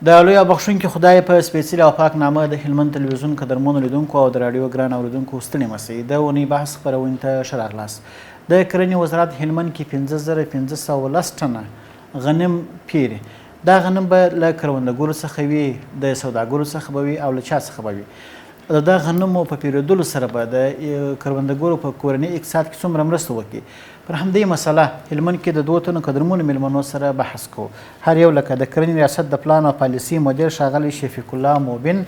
د لوی او بخښونکي خدای په سپېڅلي او پاک نامه د هلمند تلویزیون قدرمنو لیدونکو او د راډیو ګران اورېدونکو ستړي مه شئ. د اونۍ بحث خپرونې ته ښه راغلاست. د کرنې وزارت هلمند کې 5510 ټنه غنم پیري. دا غنم به له کروندګرو څخه وي، د سوداګرو څخه به وي او له چا څخه به وي. د دا غنمو په پیرودلو سره به د کروندګرو په کورني اقتصاد کې څومره مرسته وکړي. پر همدې مسله هلمند کې د 2 تنو قدرمنو میلمنو سره بحث کوو. هر یو لکه د کرنې ریاست د پلان او پالیسي مدیر ښاغلی شفیق الله موبین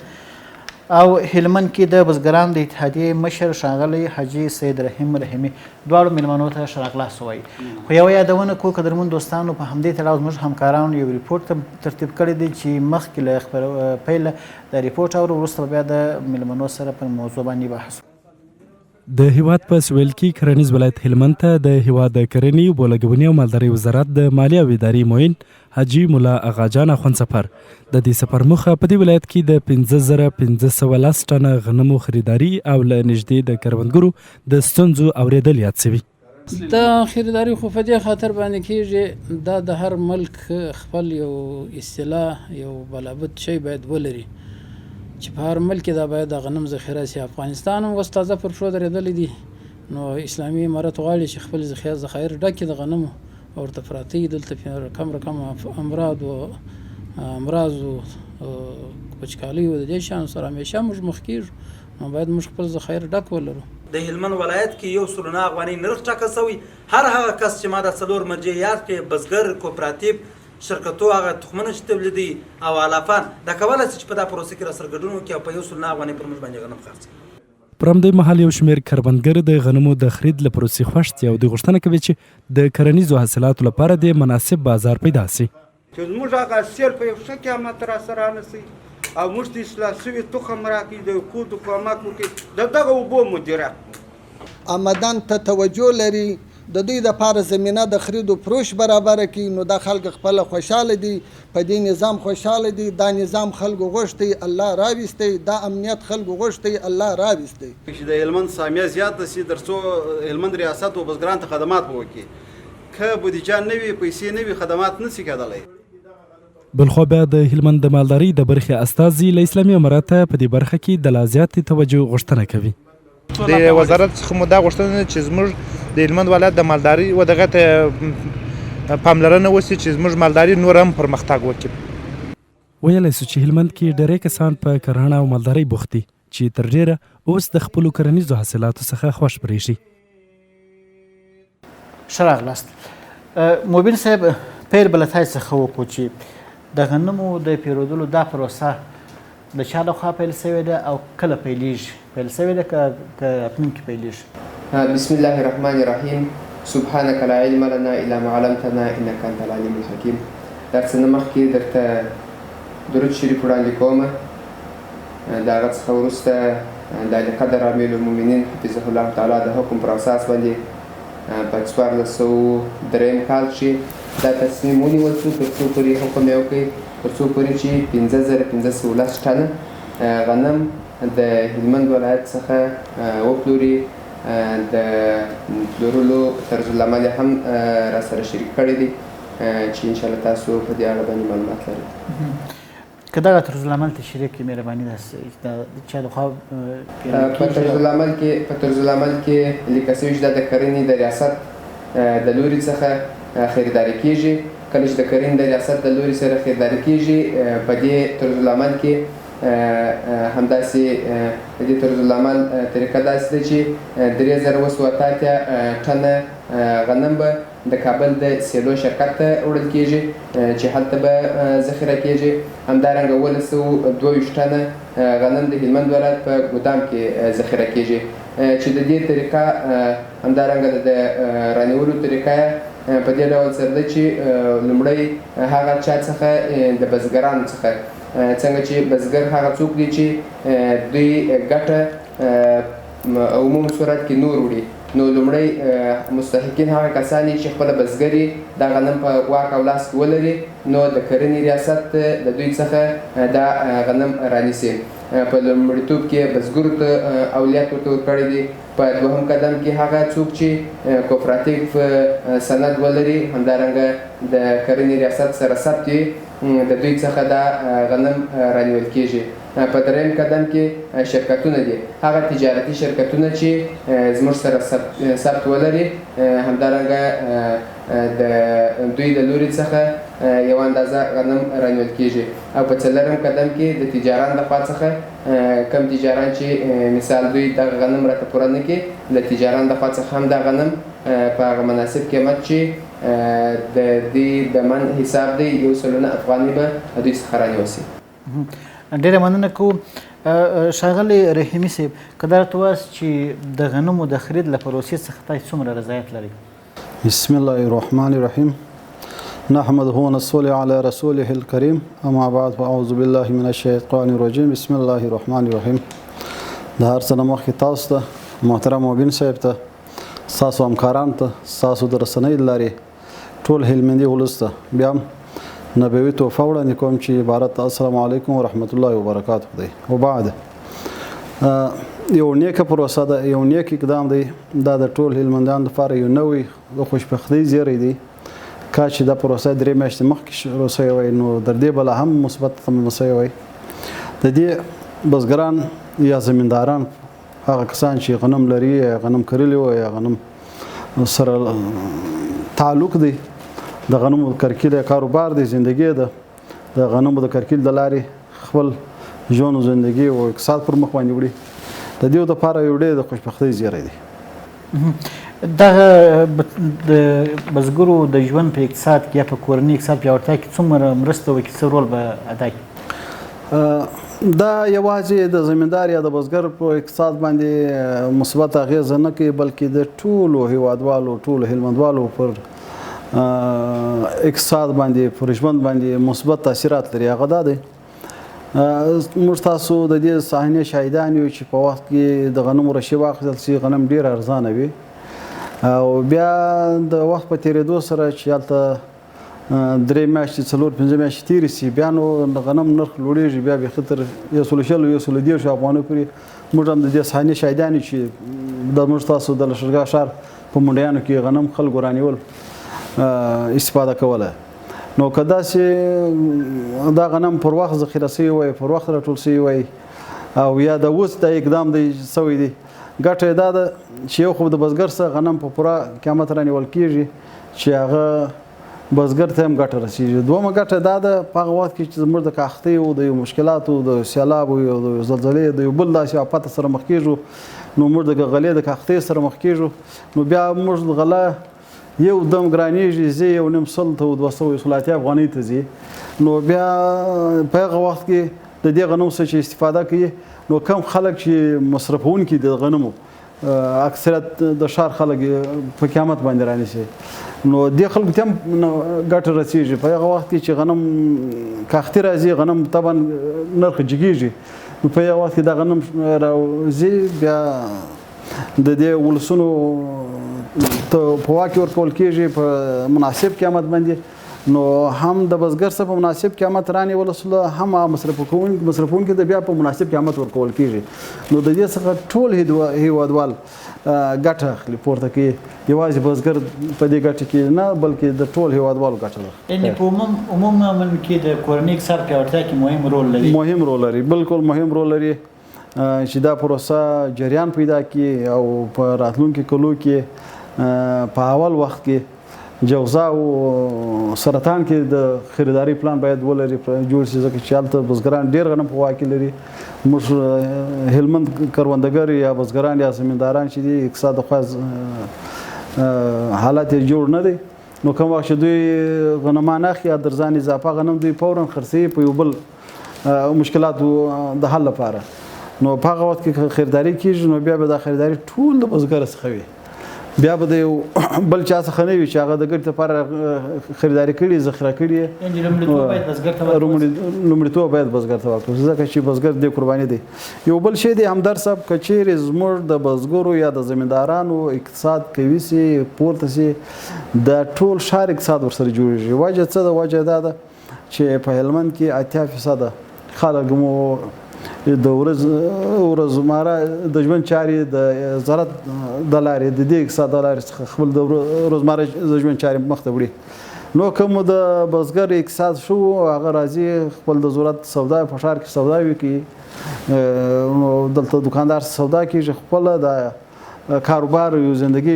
او هلمند کې د بزګرانو د اتحادیې مشر ښاغلی حاجي سید رحیم رحیمي دواړو میلمنو ته ښه راغلاست ووایي. خو یوه یادونه کوو قدرمن دوستانو، په همدې تړاو زموږ همکارانو یو ریپورټ ترتیب کړی دی چې مخکې له پیله د ریپورټ اورو، وروسته بیا د میلمنو سره پر موضوع باندې بحث. د هیواد په سویل کې کرنیز ولایت هلمند ته د هیواد د کرنې، اوبو لګونې او مالدارۍ وزارت د مالیې او ادارې معین حاجي ملا اغاجان اخوند سفر د دې سفر موخه په دې ولایت کې د 5510 ټنه غنمو خریداري او له نږدې د کروندګرو د ستونزو اورېدل یاد شوي. دا خریداري خو په دې خاطر باندې کېږي، دا د هر ملک خپل یو اصطلاح، یو بلابد شی باید ولري چې په هر ملک دا باید د غنم ذخیره شي. افغانستان هم اوس تازه پر پښو درېدلی دي، نو اسلامي امارت غواړي چې خپل ذخایر ډک کړي د غنمو او ورته پراته دي. دلته رقم امراض و وچکالۍ و د دې شیانو سره همیشه موږ مخ کېږو، نو باید موږ خپل ذخایر ډک ولرو. د هلمند ولایت کې 109 افغانۍ نرخ ټاکل شوی. هر هغه کس چې ما د 4 مرجع یاد کړي، بزګر، کوپراتیب، شرکتو، هغه تخمونه چې تولیدوي او علافان، دا کولی شي چې په دا پروسه کې راسره ګډون وکړي او په 109 افغانۍ پر موږ باندې غنم خرڅ کړي. پر همدې مهال یو شمېر کروندګر د غنمو د خرید له پروسې خوښ دي او دوی غوښتنه کوي چې د کرنیزو حاصلاتو لپاره د مناسب بازار پیدا شي. چې زموږ هغه سیل په یو ښه قیمت راسره رانسي او موږ ته اصلاح شوي تخم راکړي، د کودو کومک وکړي، د دغه اوبو مدیریت آمدن ته توجه لري، د دوی دپاره زمینه د خرید و فروش برابره کړي. نو دا خلک خپله خوشحاله دي، په دې نظام خوشحاله دي. دا نظام خلکو غوښتی، الله راویستی. دا امنیت خلکو غوښتی، الله راویستی. چې د هلمند سامیه زیاته شي تر څو هلمند ریاست و بزګرانو ته خدمات وکړي. که بودیجه نه وي، پیسې نه وي، خدمات نشي کېدلی. بلخوا بیا د هلمند د مالدارۍ د برخې استازي له اسلامي امارته په دې برخه کې د لا زیاتې توجه غوښتنه کوي. د وزارت څخه مو دا غوښتنه چې زموږ د هلمند ولایت د مالدارۍ و دغه ته پاملرنه وشي چې زموږ مالداري نور هم پرمختګ وکړي. ویلی سو چې هلمند کې ډېری کسان په کرهڼه او مالدارۍ بوخت دي چې تر ډېره اوس د خپلو کرنیزو حاصلاتو څخه خوښ برېښي. ښه راغلاست. موبین صاحب، پیل به له تاسې څخه وکړو چې د غنمو د پیرودلو دا پروسه د چا لخوا پیل شوې ده او کله پیلیږي؟ پیل شوې ده که راتلونکي پیلیږي؟ بسم الله الرحمن الرحیم. سبحانک لا علم لنا الا ما علمتنا انک انت العلیم الحکیم. در څه نه مخکې درته درود شریف وړاندې کوم. د هغه څخه وروسته د قدر امیر المؤمنین حفظه الله تعالی د حکم پر اساس باندې په 1403 کال کې دا تصمیم ونیول شو تر څو پورې حکم یې وکړي، تر څو پورې چې 5510 ټنه غنم د هلمند ولایت څخه وپلوري. د پلورلو طرزالعمل یې هم راسره شریک کړی دی چې انشاءالله تاسو په دې اړه باندې معلومات لرئ. که دغه طرزالعمل ته شریک کړي، مهرباني ده د چا لخوا په طرزالعمل کې لیکل شوي چې دا د کرنې د ریاست د لوري څخه خریداري کېږي. کله چې د کرنې د ریاست د لوري سره خریداري کېږي، په دې طرزالعمل کې همداسې د دې طرزالعمل طریقه داسې ده چې 3080 ټنه غنم به د کابل د سیلو شرکت ته وړل کېږي چې هلته به ذخیره کېږي. همدارنګه 1222 ټنه غنم د هلمند ولایت په ګودام کې ذخیره کېږي چې د دې طریقه همدارنګه د رانیولو طریقه په دې ډول سره ده چې لومړی هغه چا څخه د بزګرانو څخه، څنګه چې بزګر هغه څوک دی چې دوی ګټه عموم صورت کې نور وړي، نو لومړی مستحقین هغه کسان دي چې خپله بزګري دا غنم په واک او لاس کې ولري، نو د کرنې ریاست د دوی څخه دا غنم رانیسي. په لومړیتوب کې بزګرو ته اولیت ورته ورکړی دی. په دوهم قدم کې هغه څوک چې کوپراتیف سند ولري، همدارنګه د کرنې ریاست سره ثبت وي، د دوی څخه دا غنم رانیول کیږي. په درېیم قدم کې شرکتونه دي، هغه تجارتي شرکتونه چې زموږ سره ثبت ولري، همدارنګه د دوی د لوري څخه یو اندازه غنم رانیول کیږي. او په څلورم قدم کې د تجاران د خوا څخه کم تجاران چې مثال دوی دغه غنم راته پوره نه کړي، د تجاران د خوا څخه هم دا غنم په هغه مناسب قیمت چې د دې د من حساب دی 100 افغانۍ به دوی څخه رانیول شي. ډېره مننه کوو. ښاغلی رحیمي صاحب، که دا راته ووایاست چې د غنمو د خرید له پروسې څخه تاسو څومره رضایت لرئ؟ بسم الله الرحمن الرحیم نحمده ونصلي على رسوله الكريم اما بعد فاعوذ بالله من الشیطان الرجیم بسم الله الرحمن الرحیم. د هر څه نه مخکې تاسو ته محترم مبین صاحب ته، ستاسو همکارانو ته، ستاسو د رسنۍ له لارې ټول هلمندي ولس ته بیا هم نبوي تحفه وړاندې کوم چې عبارت السلام علیکم ورحمت الله وبرکاته دی. وبعد یو نیکه پروسه ده، یو نیک اقدام دی، دا د ټول هلمندیانو لپاره یو نوی د خوشبختۍ زیری دی. کاش چې دا پروسه 3 میاشتې مخکې شروع شوې وای نو تر دې بله هم مثبت تمام شوی وای. د دې بزګران یا زمینداران، هغه کسان چې غنم لري، غنم کرلی وي، غنم سره تعلق دی، د غنمو کرکیل کاروبار دی، زندگی ده، د غنمو د کرکیل د لارې خپل ژوند او زندگی او اقتصاد پر مخ باندې وړي. د دې لپاره یو ډېر د خوشبختۍ زیری دی. دغه د بزګرو د ژوند په اقتصاد کې یا په کورنۍ اقتصاد پیاوړتیا کې څومره مرسته وکړي، څه رول به ادا کړي؟ دا یوازې د زمیندار یا د بزګر په اقتصاد باندې مثبت اغیزه نه کوي، بلکې د ټولو هیوادوالو، ټولو هلمندوالو پر اقتصاد باندې، پر ژوند باندې مثبت تاثیرات لري. هغه دا دی، موږ تاسو د دې صحنې شاهدان یو چې په وخت کې د غنمو رشې واخیستل شي، غنم ډېر ارزانه وي، او بیا د وخت په تېرېدو سره چې هلته 3 میاشتې 4-5 میاشتې تېرې شي، بیا نو د غنم نرخ لوړېږي، بیا بیخي تر 140-130 افغانیو پورې. موږ هم د دې صحنې شاهدان یو چې د موږ تاسو د لښکرګاه ښار په منډیانو کې غنم خلکو رانیول، استفاده کوله. نو که داسې دا غنم پر وخت ذخیره شوی وای، پر وخت راټول شوی وای، او یا د اوس دا اقدام دی شوی دی، ګټه یې دا ده چې یو خو د بزګر څخه غنم په پوره قیمت رانیول کېږي چې هغه بزګر ته هم ګټه رسېږي. دویمه ګټه دا ده په هغه وخت کې چې زموږ د کاختیو، د یو مشکلاتو، د سیلابو، د یو زلزلې، د یو بل داسې آفته سره مخ کېږو، نو موږ د غلې د کاختۍ سره مخ کېږو، نو بیا موږ غله یو دم ګرانېږي، ځي 1.5 ته 280 افغانۍ ته ځي. نو بیا په هغه وخت کې د دې غنمو څخه چې استفاده کوي، نو کم خلک چې مصرفونکي د غنمو، اکثریت د ښار خلک په قیمت باندې رانیسي، نو دې خلکو ته هم ګټه رسېږي. په هغه وخت کې چې غنم کاختي راځي، غنم طبعا نرخ جګېږي، نو په هغه وخت کې دا غنم راځي، بیا د دې ولسونو ته په واکې ورکول کېږي په مناسب قیمت باندې. نو هم د بزګر څخه په مناسب قیمت رانیول شوله، هم مصرفونکي ته بیا په مناسب قیمت ورکول کېږي. نو د دې څخه ټول هیوادوال ګټه اخلي، پورته کوي. یوازې بزګر په دې ګټه کې نه، بلکې د ټول هیوادوالو ګټه ده. یعنې په عموما کې د کورنۍ اقتصاد پیاوړتیا کې مهم رول لري. مهم رول لري، بالکل مهم رول لري چې دا پروسه جریان پیدا کړي، او په راتلونکي کلو کې په اول وخت کې جوزا او سرطان کې د خریداري پلان باید ولري، جوړ شي، ځکه چې هلته بزګران ډېر غنم په واک کې لري. موږ هلمند کروندګر یا بزګران یا زمینداران چې دي، اقتصاد خو حالت یې جوړ نه دی، نو کوم وخت چې دوی غنمان اخلي یا در ځان اضافه غنم دوی فورا خرڅوي په یو بل مشکلاتو د حل لپاره. نو په هغه وخت کې خریداري کېږي، نو بیا به دا خریداري ټول د بزګر څخه وي، بیا به د یو بل چا څخه نه وي چې هغه د ګټې لپاره خریداري کړي، ذخیره کړي. لومړیتوب باید بزګر ته ورکړو، ځکه چې بزګر دې قرباني دی. یو بل شی دی همدرد صاحب، که چیرې زموږ د بزګرو یا د زمیندارانو اقتصاد قوي سي، پورته سي، د ټول ښار اقتصاد ورسره جوړېږي. وجه څه ده؟ وجه دا ده چې په هلمند کې 80% خلک مو د ورځماره د ژوند چارې د زراعت د لارې، د دې اقتصاد د لارې څخه خپل د روزمره ژوند چارې مخ ته وړي. نو کوم د بزګر اقتصاد شو هغه راځي خپل د ضرورت سودا په ښار کې سودا وکړي نو دلته دکاندار سودا کېږي خپله د کاروبار یو زندگی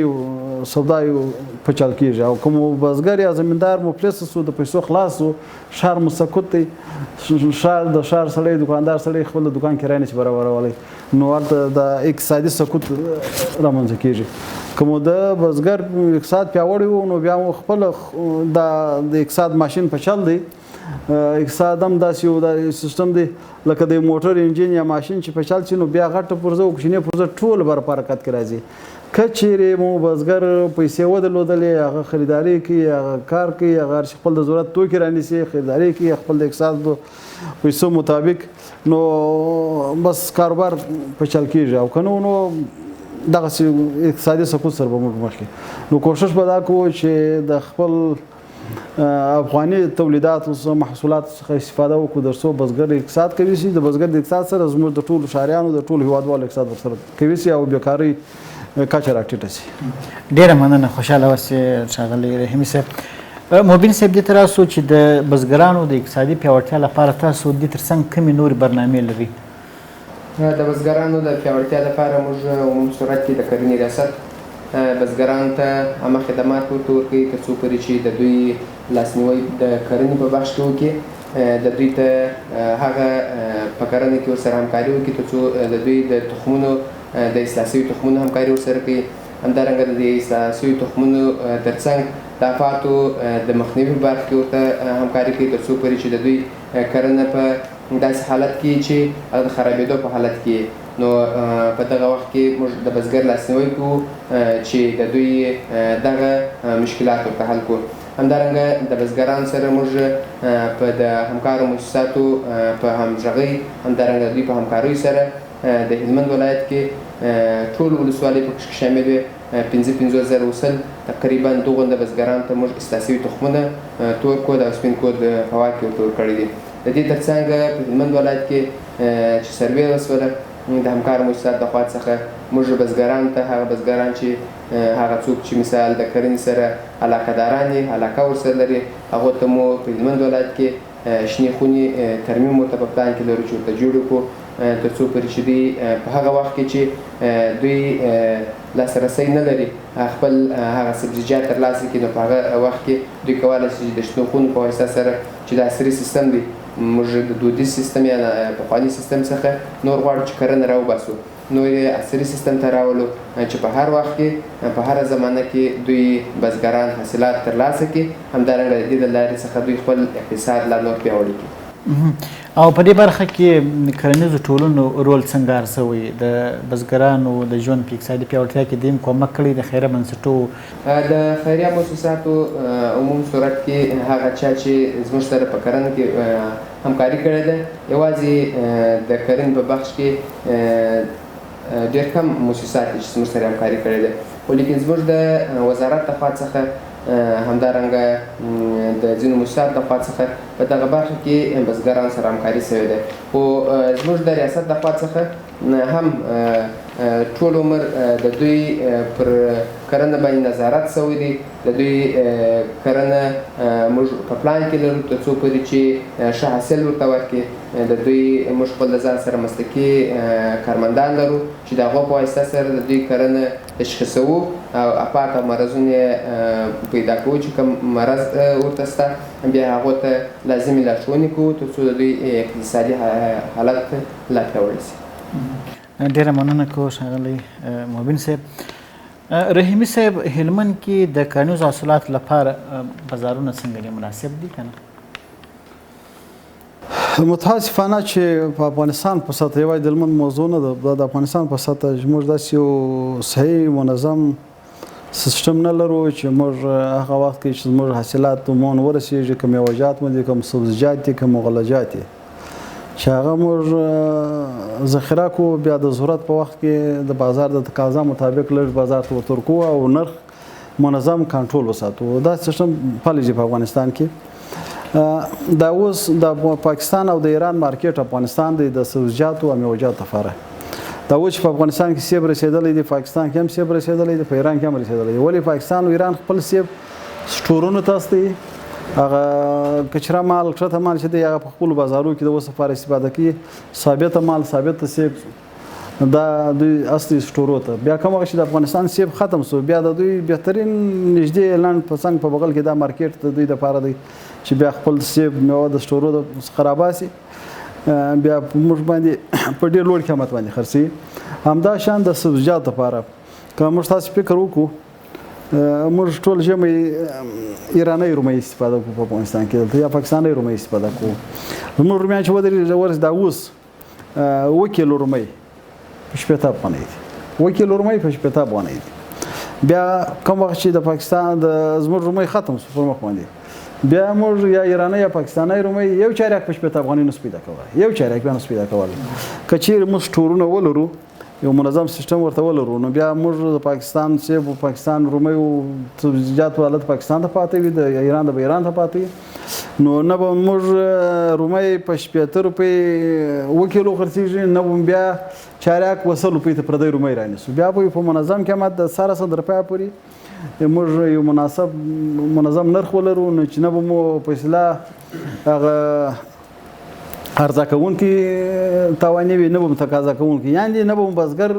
سودا یو په چل کېږي او کوم بزګر یا زمیندار مفلس سو د پیسو خلاص سو ښار مو سکوت دی ښار د ښار سړی دکاندار سړی خپل د دکان کرایه نشي برابرولی نو هلته د اقتصادي سکوت رامنځته کېږي کوم د بزګر اقتصاد پیاوړی و نو بیا مو خپل د اقتصاد ماشین په چل دی اقتصاد هم داسې یو د سیستم دی لکه د موټر انجین یا ماشین چې په چل شي نو بیا غټه پرزه او کوچنۍ پرزه ټول بر په حرکت کې راځي که چیرې مو بزګر پیسې ودرلودلې هغه خریداري کوي هغه کار کوي هغه خپل د ضرورت توکي رانیسي خریداري کوي خپل د اقتصاد پیسو مطابق نو بس کاروبار په چل کېږي او که نو دغسې اقتصادي سقوط سره به موږ مخکې نو کوشش به دا کوو چې د خپل افغاني تولیداتو محصولاتو څخه استفاده وکړو تر څو بزګر اقتصاد کوي شي د بزګر د اقتصاد سره زموږ د ټولو ښاریانو د ټولو هیوادوالو اقتصاد ورسره کوي شي او بیکارۍ کچه راټیټه شي. ډېره مننه خوشحاله اوسئ ښاغلی رحیمي صاحب. مبین صاحب دې ته راسو چې د بزګرانو د اقتصادي پیاوړتیا لپاره تاسو دې تر څنګ کومې نورې برنامې لرئ؟ د بزګرانو د پیاوړتیا لپاره موږ عمومي صورت کې د کرنې ریاست بزګرانو ته عامه خدمات ورته ورکوي تر څو پورې چې د دوی لاسنیوی د کرنې په بخش کې وکړي د دوی ته هغه په کرنه کې ورسره همکاري وکړي تر څو د دوی د تخمونو د اصلاح شوي تخمونو همکاري ورسره کوي همدارنګه د دې اصلاح شوي تخمونو ترڅنګ د آفاتو د مخنیوي په برخه کې ورته همکاري کوي تر څو پورې چې د دوی کرنه په داسې حالت کې چې هغه د خرابېدو په حالت کې نو په دغه وخت کې موږ د بزګر لاسنیوی کوو چې د دوی دغه مشکلات ورته حل کړو. همدارنګه د بزګرانو سره موږ په د همکارو مؤسساتو په همغږۍ همدارنګه دوی په همکاریو سره د هلمند ولایت کې ټول ولسوالۍ پکې شامل وي 55,000 وسل تقریبا دغه د بزګرانو ته موږ اصلاح شوي تخمونه تور کود او سپین کود هوا کې ورته ورکړي دي. د دې ترڅنګ په هلمند ولایت کې چې سروې وسوله د همکارو مؤسساتو د خوا څخه موږ بزګرانو ته هغه بزګران چې هغه څوک چې مثال د کرنې سره علاقه داران دي علاقه ورسره لري هغو ته مو په هلمند ولایت کې شنې خونې ترمیم ورته په پلان کې لرو چې ورته جوړ کړو تر څو پورې چې دوی په هغه وخت کې چې دوی لاسرسی نه لري خپل هغه سبزیجات ترلاسه کړي نو په هغه وخت کې دوی کولی شي د شنو خونو په واسطه سره چې د عصري سیستم دی موږ د دودیز سیستم یا پخواني سیستم څخه نور غواړو چې کرنه راوباسو نور یې عصري سیستم ته راولو چې په هر وخت کې په هره زمانه کې دوی بزګران حاصلات ترلاسه کړي همدارنګه د دې د لارې څخه دوی خپل اقتصاد لا نور پیاوړی کړي. او په دې برخه کې کرنیزو ټولنو رول څنګه ارزوي د بزګرانو د ژوند په اقتصادي پیاوړتیا کې دیم کومک کړی د خیریه بنسټو د خیریه مؤسساتو عمومي صورت کې هغه چا چې زموږ سره په کرنه کې همکاري کړې ده یوازې د کرنې په بخش کې ډېر کم مؤسسات چې زموږ سره همکاري کړې ده خو لیکن زموږ د وزارت د خوا څخه همدارنګه د ځینو مؤسساتو د خوا څخه په دغه برخه کې بزګرانو سره همکاري شوې ده خو زموږ د ریاست د خوا څخه هم ټول عمر د دوی پر کرنه باندې نظارت شوی دی د دوی کرنه موږ په پلان کې لرو تر څو پورې چې ښه حاصل ورته ورکړي د دوی موږ خپل د ځان سره مسلکي کارمندان لرو چې د هغو په واسطه سره د دوی کرنه تشخیصوو او افات او مرضونه پیدا کوو چې کوم مرض ورته شته بیا هغو ته لازمې لارښوونې کوو تر څو د دوی اقتصادي حالت لا پیاوړی شي. ډېره مننه کوو ښاغلی مبین صاحب. رحیمي صاحب هلمند کې د کرنیزو حاصلاتو لپاره بازارونه څنګه دي مناسب دي که نه؟ متاسفانه چې په افغانستان په سطح یوازې د هلمند موضوع نه ده د افغانستان په سطح موږ داسې یو صحیح منظم سیستم نه لرو چې موږ هغه وخت کې چې زموږ حاصلات عموما ورسېږي که میوه‌جات مو دي که سبزیجات دي که مغلجات دي چې هغه موږ ذخیره کوو بیا د ضرورت په وخت کې د بازار د تقاضا مطابق لږ بازار ته ورته ورکوو او نرخ منظم کنټرول وساتو. دا سیستم پلی دی په افغانستان کې. دا اوس د پاکستان او د ایران مارکیټ افغانستان دی د سبزیجاتو او میوه‌جاتو لپاره. دا اوس په افغانستان کې سیب رسېدلی دی پاکستان کې هم سیب رسېدلی دی په ایران کې هم رسېدلی دی. ولې پاکستان او ایران خپل سیب سټورونو ته استوي هغه کچره مال کښته مال چې دی هغه په خپلو بازارو کې د اوس لپاره استفاده کوي ثابته مال ثابته سیب دا دوی اصلي سټورو ته بیا کوم وخت چې د افغانستان سیب ختم شو بیا د دوی بهترین نږدې لاند په څنګ په بغل کې دا مارکیټ د دوی لپاره دی چې بیا خپل سیب میوه د سټورو څخه راباسي بیا موږ باندې په ډېر لوړ قیمت باندې خرڅوي همدا شان د سبزیجاتو لپاره که موږ تاسو فکر وکړو موږ ټول ژمی ایرانی رومۍ استفاده کوو په افغانستان کې دلته یا پاکستاني رومۍ استفاده کوو زموږ رومیان چې ودرېږي دا اوس 1 کیلو رومۍ په 80 افغانۍ دي 1 کیلو رومۍ په 80 افغانۍ دي بیا کوم وخت چې د پاکستان د زموږ رومۍ ختم شو پر مخ باندې بیا موږ یا ایرانی یا پاکستاني رومۍ یو چارک په 80 افغانۍ نس پیدا کوله یو چارک بیا نس پیدا کوله که چیرې موږ سټورونه ولرو یو منظم سیستم ورته ولرو نو بیا موږ د پاکستان سیب او پاکستان رومۍ او سبزیجاتو حالت پاکستان ته پاتې وي د ایران د ایران ته پاتې وي نو نه به موږ رومۍ په 80 روپۍ 1 کیلو خرڅېږي نه به بیا چارک 100 روپۍ ته پردی رومۍ رانیسو بیا به په منظم قیمت د 400 روپۍ پورې موږ یو منظم نرخ ولرو نو چې نه به مو په اصطلاح هغه عرضه کوونکي تاواني وي نه به تقاضا کوونکي یعنې نه به بزګر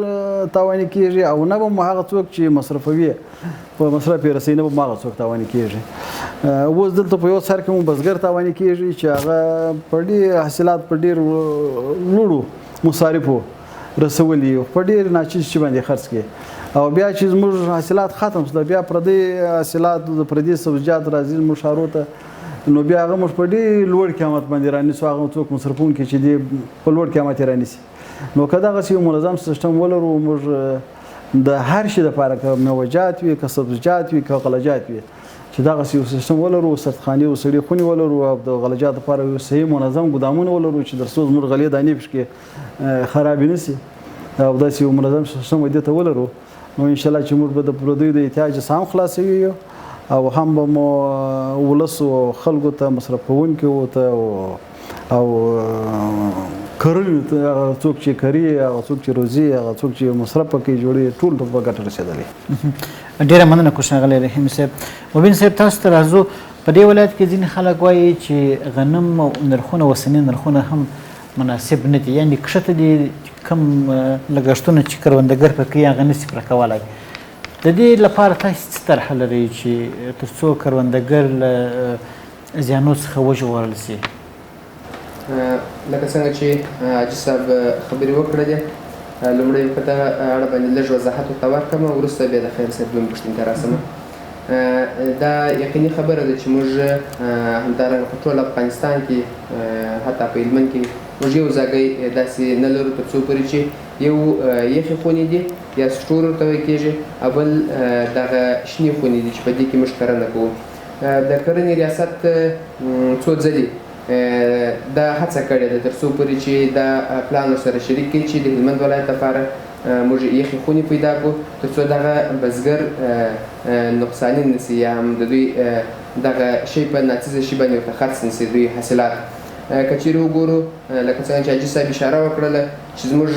تاواني کېږي او نه به هغه څوک چې مصرفوي په مصرف یې رسوي نه به هغه څوک تاواني کېږي اوس دلته په یو سر کې مو بزګر تاواني کېږي چې هغه په ډېر حاصلات په ډېر لوړو مصارفو رسولي په ډېر ناچیز شي باندې خرڅ کړي او بیا چې زموږ حاصلات ختم شول بیا پردي حاصلات د پردي سبزیجات راځي زموږ ښارو ته نو بیا هغه موږ په ډېر لوړ قیمت باندې رانیسو هغه څوک مصرفونکي چې دی په لوړ قیمت یې رانیسي نو که دغسې یو منظم سیستم ولرو موږ د هر شي دپاره که میوه‌جات وي که سبزیجات وي که غلجات وي چې دغسې یو سیستم ولرو سردخانې او سړې خونې ولرو او د غلجاتو لپاره یو صحیح منظم ګدامونه ولرو چې تر څو زموږ غلې دانې پکې خرابې نه شي او داسې یو منظم سیستم دې ته ولرو نو انشاءالله چې موږ به د پردیو د احتیاج څخه هم خلاصوي او هم به مو ولسو خلکو ته مصرفوونکو ته او کرنې ته هغه څوک چې کري هغه څوک چې روزي هغه څوک چې مصرف پکې جوړي ټول ته په ګټه رسېدلی ډېره مننه کوشنغلی رحیم صاحب مبین صاحب تاسو ته راځو په دې ولایت کې ځینې خلک وایي چې غنم نرخونه اوسني نرخونه هم مناسب نه دي یعنې کښته دي کم لګښتونه چې کروندګر پکې هغه نشي پوره کولی د دې لپاره تاسو څه طرحه لرئ چې تر څو کروندګر له زیانو څخه وژغورل شي لکه څنګه چې حاجي صاحب خبرې وکړلې لومړی په دغه اړه باندې لږ وضاحت ورته ورکړم وروسته بیا د خیر صاحب دویم پوښتنې ته راسم دا یقیني خبره ده چې موږ همدارنګه په ټول افغانستان کې حتی په هلمند کې موږ یو ځای داسې نه لرو تر څو پورې چې یو یخې خونې دي یا سټور ورته ویل کېږي او بل دغه شنې خونې دي چې په دې کې موږ کرنه کوو د کرنې ریاست څو ځلې دا هڅه کړې ده تر څو پورې چې دا پلان سره شریک کړي چې د هلمند ولایت لپاره موږ یخې خونې پیدا کړو تر څو دغه بزګر نقصاني نه شي یا هم د دوی دغه شی په ناڅیزه شي باندې ورته خرڅ نه شي دوی حاصلات که چیرې وګورو لکه څنګه چې حاجي صاحب اشاره وکړله چې زموږ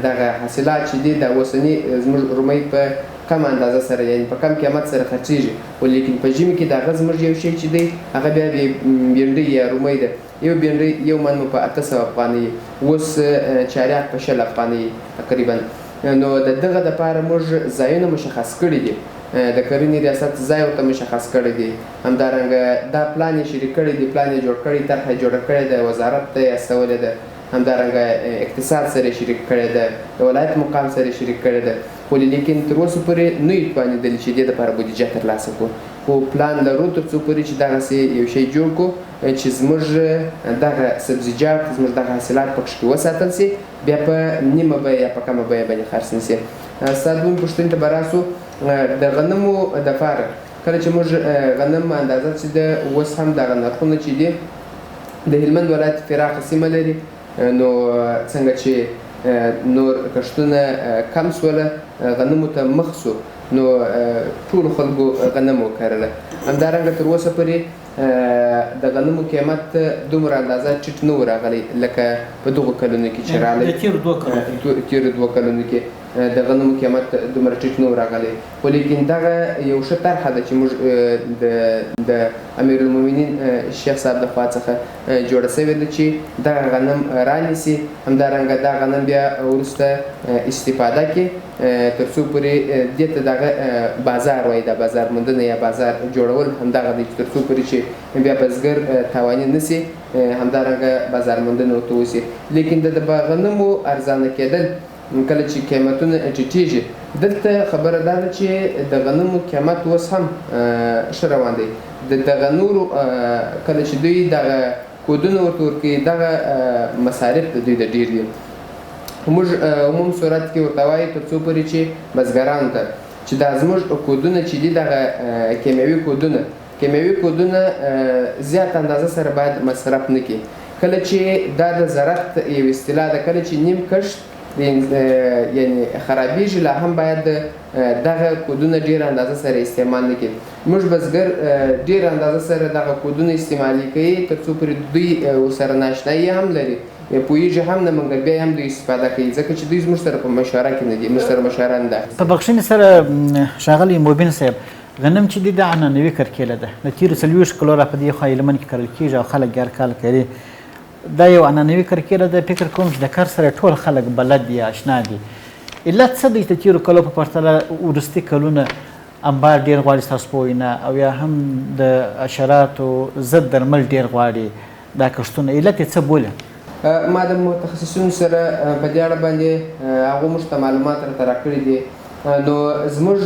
دغه حاصلات چې دي دا اوسني زموږ رومۍ په کم اندازه سره یعنې په کم قیمت سره خرڅېږي خو لیکن په ژمي کې د هغه زموږ یو شی چې دی هغه بیا بینډۍ یا رومۍ ده یو بینډۍ یو من مو په 800 افغانۍ اوس چاریک په 60 افغانۍ تقریبا نو د دغه دپاره موږ ځایونه مشخص کړي دي د کرنې ریاست ځای ورته مشخص کړی دی همدارنګه دا پلان یې شریک کړی دی پلان یې جوړ کړی طرحه یې جوړه کړې ده وزارت ته یې استولې ده همدارنګه اقتصاد سره یې شریک کړی ده د ولایت مقام سره یې شریک کړی ده خو لیکن تر اوسه پورې نه یو توانېدلي چې دې دپاره بودیجه ترلاسه کړو خو پلان لرو تر څو پورې چې دغسې یو شی جوړ کړو چې زموږ دغه سبزیجات زموږ دغه حاصلات پکښې وساتل سي بیا په نیمه بیه یا په کمه بیه باندې خرڅ نه سي ستا دویم پوښتنې ته به راسو د غنمو دپاره کله چې موږ غنم اندازه چې ده اوس هم دغه نرخونه چې دي د هلمند ولایت پراخه سیمه لري نو څنګه چې نور کښتونه کم سوله غنمو ته مخ سو نو ټولو خلکو غنم وکرله همدارنګه تر اوسه پورې د غنمو قیمت دومره اندازه ټیټ نه و راغلی لکه په دغو کلونو کې چې راغلی تېرو 2 کلونو کې د غنمو قیمت دومره ټیټ نه و راغلی خو لیکن دغه یو ښه طرحه ده چې موږ د امیرالمؤمنین شیخ صاحب د خوا څخه جوړه سوې ده چې دغه غنم رانیسي همدارنګه دا غنم بیا وروسته استفاده کړي تر څو پورې دې ته دغه بازار وایي دا بازار موندنه یا بازار جوړول همدغه دی چې تر څو پورې چې بیا بزګر تاواني نه سي همدارنګه بازار موندنه ورته وسي لیکن د غنمو ارزانه کېدل کله چې قیمتونه ټیټېږي دلته خبره دا ده چې د غنمو قیمت اوس هم ښه روان دی دغه نورو کله چې دوی دغه کودونه ورته ورکوي دغه مصارف د دوی د ډېر دي موږ عموم صورت کې ورته وایو تر څو پورې چې بزګرانو ته چې دا زموږ کودونه چې دي دغه کیمیاوي کودونه زیات اندازه سره باید مصرف نه کړي کله چې دا د زراعت یو اصطلاح ده کله چې نیم کښت یعنی خرابېږي لا هم باید دغه کودونه ډېر اندازه سره استعمال نه کړي موږ بزګر ډېر اندازه سره دغه کودونه استعمالي کوي تر څو پورې دوی ورسره ناشنایي هم لري پوهېږي هم نه مګر بیا هم دوی استفاده کوي ځکه چې دوی زموږ سره په مشوره کې نه دي موږ سره مشوره نه ده په بخښنې سره ښاغلی مبین صاحب غنم چې دی دا عنعنوي کرکیله ده د تېرو 40 کلو را په دې خوا هلمند کې کرل کېږي او خلک هر کال کري دا یو عنعنوي کرکیله ده فکر کوم چې د کار سره ټول خلک بلد دي آشنا دي علت څه دی د تېرو کلو په پرتله وروستي کلونه انبار ډېر غواړي ستاسو په وینا او یا هم د حشراتو ضد درمل ډېر غواړي دا کښتونه علت یې څه بولي ما د متخصصینو سره په دې اړه باندې هغو موږ ته معلومات راته راکړي دي نو زموږ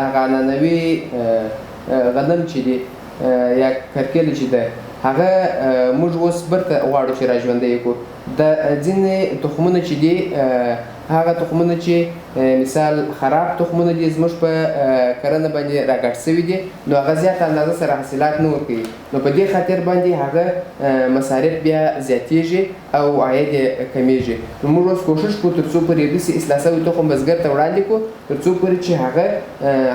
هغه عنعنوي غنم چې دی یا کرکیله چې ده هغه موږ اوس برته غواړو چې راژوندی کړو د ځینې تخمونه چې دي هغه تخمونه چې مثال خراب تخمونه دي زموږ په کرنه باندې راګډ سوي دي نو هغه زیات اندازه سره حاصلات نه ورکوي نو په دې خاطر باندې هغه مصارف بیا زیاتېږي او عاید یې کمیږي نو موږ اوس کوشش کوو تر څو پورې داسې اصلاح سوی تخم بزګر ته وړاندې کړو تر څو پورې چې هغه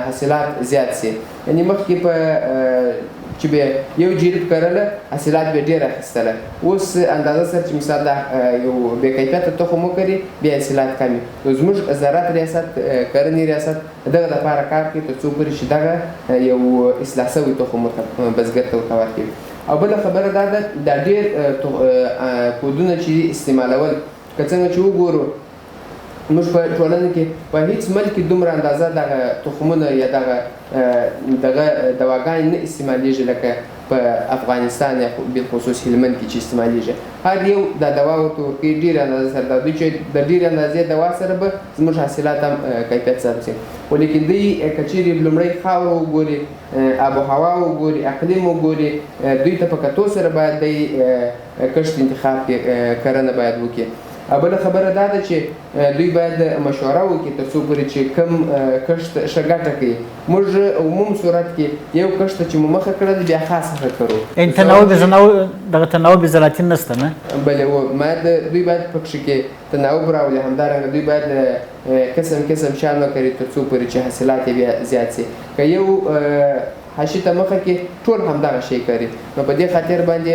حاصلات زیات سي یعنې مخکې په چې به یو جریب کرله حاصلات به ډېر اخیستله اوس اندازه سره چې مثال دا یو بې کیفیته تخم وکري بیا حاصلات کم نو زموږ زراعت ریاست کرنې ریاست دغه دپاره کار کوي تر څو پورې چې دغه یو اصلاح سوی تخم بزګر ته ورته ورکوي او بله خبره دا ده دا ډېر کودونه چې استعمالول که څنګه چې وګورو موږ په ټولنه کې په هیڅ ملک کې دومره اندازه دغه تخمونه یا دغه دواګانې نه استعمالیږي لکه په افغانستان یا بالخصوص هلمند کې چې استعمالیږي هر یو دا دوا ورته ورکوي ډېرې اندازه سره دا دوی چې د ډېرې اندازې دوا سره به زموږ حاصلات هم کیفیت سره شي خو لیکن دوی که چیرې لومړی خاوره وګوري آب و هوا وګوري اقلیم وګوري دوی ته په کتو سره باید دی کښت انتخاب کې کرنه باید وکړي او بله خبره دا ده چې دوی باید مشوره وکړي تر څو پورې چې کوم کښت ښه ګټه کوي موږ عموم صورت کې یو کښت چې مو مخه کړی دی بیا خاص ښه کړو دغه تناوب زراعتي نشته نه بله دوی باید په کښې کې تناوب راولي همدارنګه دوی باید قسم شیان وکړي تر څو پورې چې حاصلات یې بیا زیات سي که یو حاشي ته مخه کې ټول همدغه شی کوي نو په دې خاطر باندې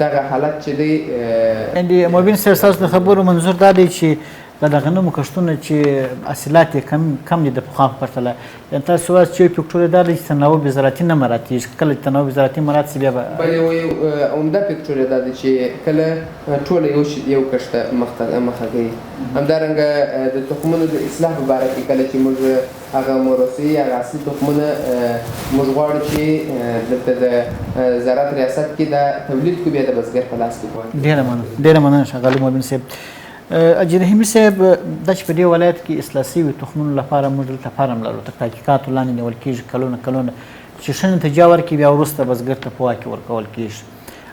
دغه حالت چې دی مبین صاحب ستاسو د خبرو منظور دا دی چې د غنمو کښتونه چې حاصلات یې کم دي د پخوا په پرتله یعنې تاسو وایاست چې یو فکټور دا دی چې تناوب زراعتي نه مراعاتېږي کله چې تناوب زراعتي مراعات سي بیا به بل یو عمده فکټور دا دی چې کله ټوله یو کښت مخه کوي همدارنګه د تخمونو د اصلاح په باره کې کله چې موږ هغه موروثي هغه اصلي تخمونه موږ غواړو چې دلته د زراعت ریاست کې دا تولید کو بیا د بزګر په لاس کې وای ډېره مننه ښاغلی مبین صاحب اجي رحیمي صاحب دا چې په دې ولایت کې اصلاح سوي تخمونو لپاره موږ دلته فارم لرو تر تحقیقاتو لاندې نیول کېږي کلونه چې ښه نتیجه ورکړي بیا وروسته بزګر ته په واک کې ورکول کېږي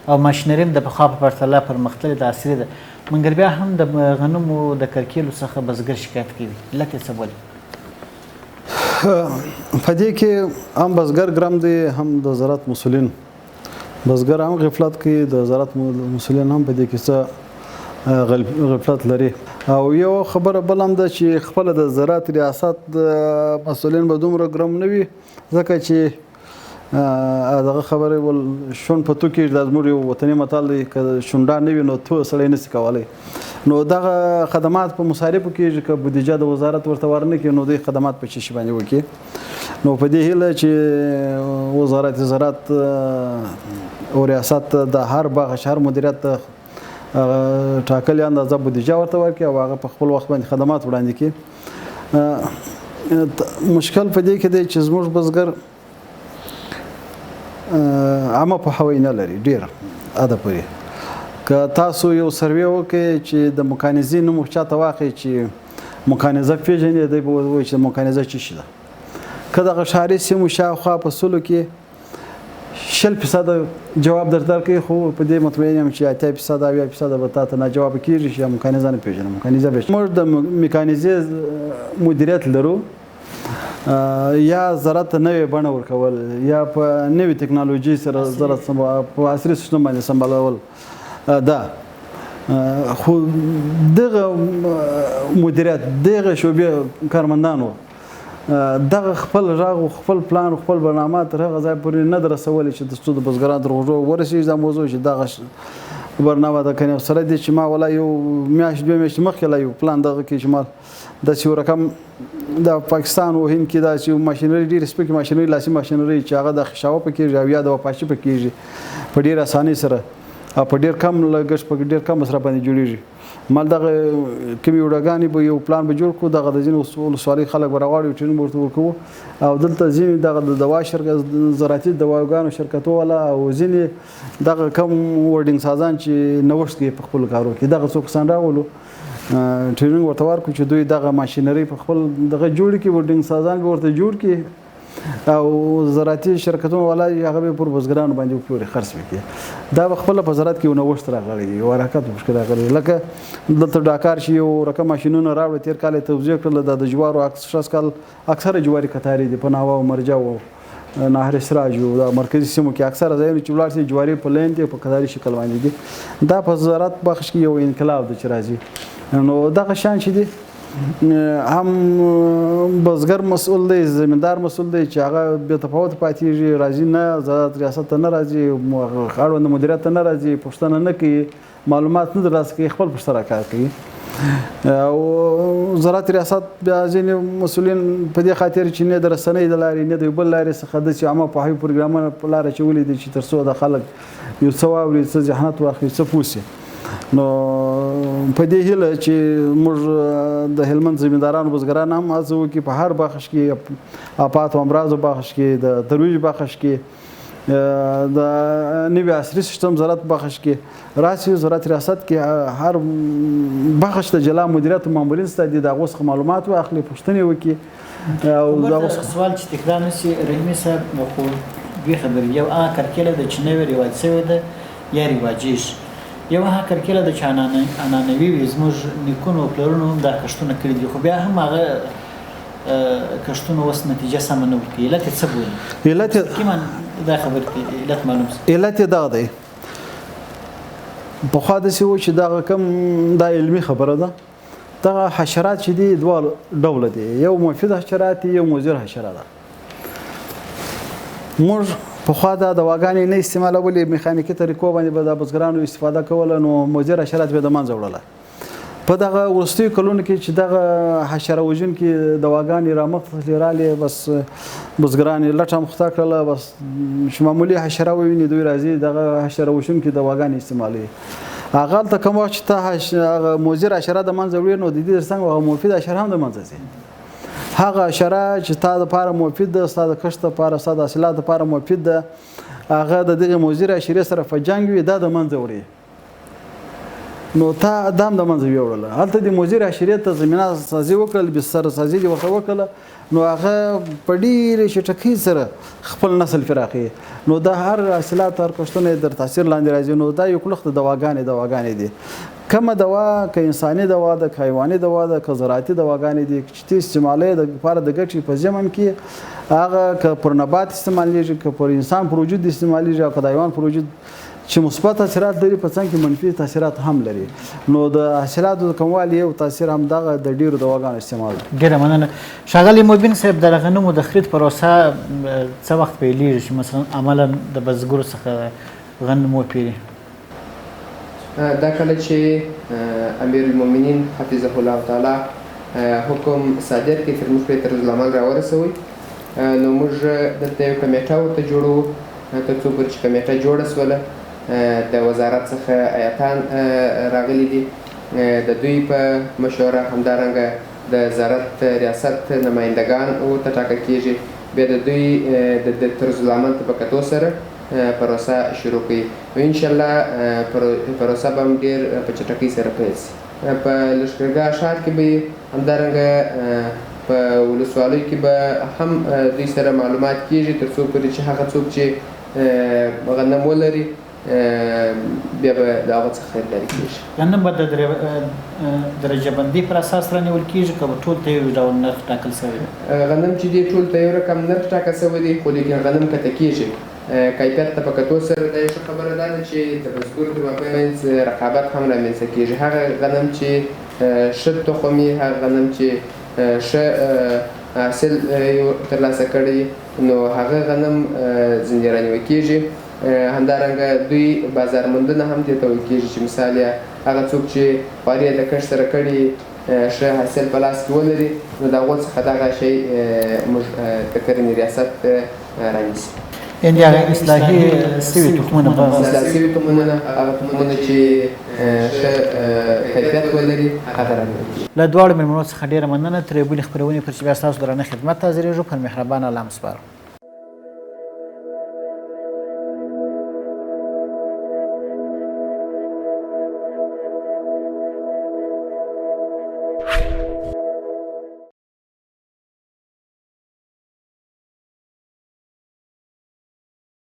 او ماشینري هم د پخوا په پرتله پرمختللې د عصري ده مګر بیا هم د غنمو د کرکیلو څخه بزګر شکایت کوي علت یې څه بولي په دې کې هم بزګر ګرم دی هم د زراعت مسؤلین بزګر هم غفلت کوي د زراعت مسؤلین هم په دې کې څه غفلت لري او یو خبره بل هم ده چې خپله د زراعت ریاست مسؤلین به دومره ګرم نه وي ځکه چې دغه خبرې ول شون په تو کې دا زموږ یو وطني متل دی که شونډه نه وي نو تو سړی نشي کولی نو دغه خدمات په مصارفو کې که بودیجه د وزارت ورته ورنه کړي نو دوی خدمات په څه شي باندې وکړي نو په دې هیله چې وزارت زراعت او ریاست د هر باغ شهر مدیریت ټاکلې اندازه بودیجه ورته ورکړي او هغه په خپل وخت باندې خدمات وړاندې کړي مشکل په دې کې دی چې زموږ بزګر عامه پوهاوی نه لري ډېر اده پورې که تاسو یو سروې وکړئ چې د مکانیزي نوم چاته واخلئ چې مکانیزه پېژني دی به وایي چې مکانیزه څه شي ده که دغه ښاري سیمو شاوخوا په سلو کې 100% جواب درکوي خو په دې مطمئن یم چې 80% او 80% به تاته ناجواب کېږي چې مکانیزه نه پېژنم مکانیزه به موږ د میکانیزې مدیریت لرو یا زراعت ته نوې بڼه ورکول یا په نوې ټکنالوژي سره زراعت په عصري سیستم باندې سمبالول ده خو دغه مدیریت دغه شعبې کارمندانو دغه خپل راغ او خپل پلان او خپل برنامه تر هغه ځای پورې نه درسولې چې د بزګرانو تر غوږو ورسېږي دا موضوع چې دغه برنامه د کنه سره دي چې ما ولا یو میاشت دوه میاشتې مخکې لا یو پلان دغه کې چې ما داسې یو رقم د پاکستان او هند کې داسې ماشینري ډېرې سپکې ماشینري لاسي ماشینري چې هغه د خشاوه پکې کېږي او یا د وپاشي پکې کېږي په ډېر اسانۍ سره او په ډېر کم لګښت په ډېر کم مصرف باندې جوړېږي مال دغه کومې وډاګانې به یو پلان به جوړ کړو دغه د ځینې ولسوالۍ خلک به راغواړي ټرینینګ ورته ورکوو او دلته ځینې دغه د دوا زراعتي دواګانو شرکتو والا او ځینې دغه کم ورډینګ سازان چې نوښت کوي په خپلو کارو کې دغه څو کسان راولو ټرینینګ ورته ورکړو چې دوی دغه ماشینري په خپل دغه جوړ کړي ورډینګ سازان به ورته جوړ کړي او زراعتي شرکتونو والا هغه به پر بزګرانو باندې وپلوري خرڅ وکړي دا به خپله په زراعت کې یو نوښت راغلی دی یو حرکت پکې راغلی لکه دلته ډاکار چې یو رقم ماشینونه راوړه تېر کال یې توضیح کړله دا د جوارو کال اکثره جواري کتارې دي په ناوه او مرجه او نهر سراج او د مرکزي سیمو کې اکثره ځایونه چې ولاړ شي جواري په لین دي په کتاري شکل باندې دي دا په زراعت بخش کې یو انقلاب دی چې راځي نو دغه شان چې دی هم بزګر مسؤل دی زمیندار مسؤل دی چې هغه بې تفاوت پاتېږي راځي نه زراعت ریاست ته نه راځي اړوند مدیریت ته نه راځي پوښتنه نه کوي معلومات نه ترلاسه کوي خپل په سره کار کوي او زراعت ریاست بیا ځینې مسؤلین په دې خاطر چې نه د رسنۍ د لارې نه د یو بل لارې څخه داسې عامه پوهاوي پروګرامونه په لاره اچولي دي چې تر څو د خلک یو څه واوري څه ذهنیت واخلي څه پوه شي نو په دې هیله چې موږ د هلمند زمیندارانو بزګران هم هڅه وکړي په هر بخش کې آفات او امراضو بخش کې د ترویج بخش کې د نوي عصري سیستم زراعت بخش کې راسي زراعت ریاست کې هر بخش ته جلا مدیریت او مامورین سته دي د هغو څخه معلومات واخلي پوښتنې وکړي او سوال چې تکرار نه شي رحیمي صاحب خو دوې خبرې یو هغه کرکیله ده چې نوې رواج شوې ده یا رواجېږي یو هغه کرکیله ده چې عنعنوي وي زموږ نیکونو او پلرونو هم دا کښتونه کړي دي خو بیا هم هغه کښتونه اوس نتیجه سمه نه ورکوي علت یې څه بولي کیمان دا خبرې علت معلوم شي علت یې دغه دی پخوا داسې و چې دغه کم دا علمي خبره ده دغه حشرات چې دي دوه ډوله دي یو مفید حشرات دي یو مضر حشره ده موږ پخوا دا دواګانې نه استعمالولې میخانیکي طریقو باندې به د بزګرانو استفاده کوله نو مضر حشرات به د منځه وړله په دغه وروستیو کلونو کې چې دغه حشره وژونکي دواګانې رامخته رالې بس بزګران یې لټه مخته کړله بس چې معمولي حشره وویني دوی راځي دغه حشره وژونکي دواګانې استعمالوي هغه هلته کوم وخت چې ته مضر حشره د منځه وړې نو د دې ترڅنګ هغه مفید حشره هم د منځه ځي هغه حشره چې تا دپاره مفید ده ستا د کښت دپاره ستا د حاصلاتو دپاره مفید ده هغه د دغې مضرې حشرې سره په جنګ وي دا د منځه وړي نو تا دا هم د منځه ویوړله هلته د مضرې حشرې ته زمینه سازي وکړل بستر سازي دې ورته وکړله نو هغه په ډېرې چټکۍ سره خپل نسل پراخوي نو دا هر حاصلات هر کښتونه در تاثیر لاندې راځي نو دا یو کلوخ د دواګانې دي کومه دوا که انساني دوا ده که حیواني دوا ده که زراعتي دواګانې دي چې ته استعمالوې د لپاره د ګټې په ضمن کې هغه که پر نبات استعمالیږي که پر انسان پر وجود استعمالیږي او که د حیوان پر وجود چې مثبت تاثیرات لري په څنګ کې منفي تاثیرات هم لري نو د حاصلاتو د کموالي یو تاثیر هم دغه د ډیرو دواګانو استعمال دی. ډېره مننه. ښاغلی مبین صاحب د غنمو د خرید پروسه څه وخت پیلیږي چې مثلا عملا د بزګرو څخه غنم وپېري؟ دا کله چې امیر المؤمنین حفظه الله تعالی حکم صادر کړي تر موږ پرې طرز العمل راورسوي نو موږ دلته یو کمیټه ورته جوړوو تر څو پورې چې کمیټه جوړه سوله د وزارت څخه ایتان راغلي دي د دوی په مشوره همدارنګه د وزارت ریاست نمایندګان ورته ټاکل کیږي بیا د دوی د طرز العمل په کتو سره پروسه شروع کړي او انشاءالله پروسه به هم ډېر په چټکۍ سره پیل شي. په لښکرګاه ښار کې به یې په ولسوالیو کې به هم دوی سره معلومات کیږي تر څو پورې چې هغه څوک چې غنم ولري بیا به د هغه څخه خریداري کیږي. غنم به د درجه بندي پر اساس رانیول کیږي که به ټول ته یو ډول نرخ ټاکل شوی دی؟ غنم چې دی ټول ته یو رقم نرخ ټاکل شوی دی خو لیکن غنم کته کیږي کیفیت ته په کتو سره دا یو ښه خبره ده چې د بزګرو د مابین رقابت هم رامنځته کیږي. هغه غنم چې ښه تخم وي هغه غنم چې ښه حاصل ترلاسه کړي نو هغه غنم ځینې رانیول کیږي. همدارنګه دوی بازار موندنه هم دې ته ویل کیږي چې مثال یې هغه څوک چې خواري یې د کښت سره کړي ښه حاصل په لاس کې ولري نو د هغو څخه دغه شی موږ د کرنې ریاست رانیسي. یعنې هغه اصلاحي سوي تخمونه اصلاح سوي تخمونه هغه تخمونه چې ښه کیفیت ولري هغه رانیول کیږي. له دواړو مېلمنو څخه ډېره مننه. تر یوې بلې خپرونې پورې چې بیا ستاسو درانه خدمت ته حاضرېږو پر مهربانه الله مو سپارو.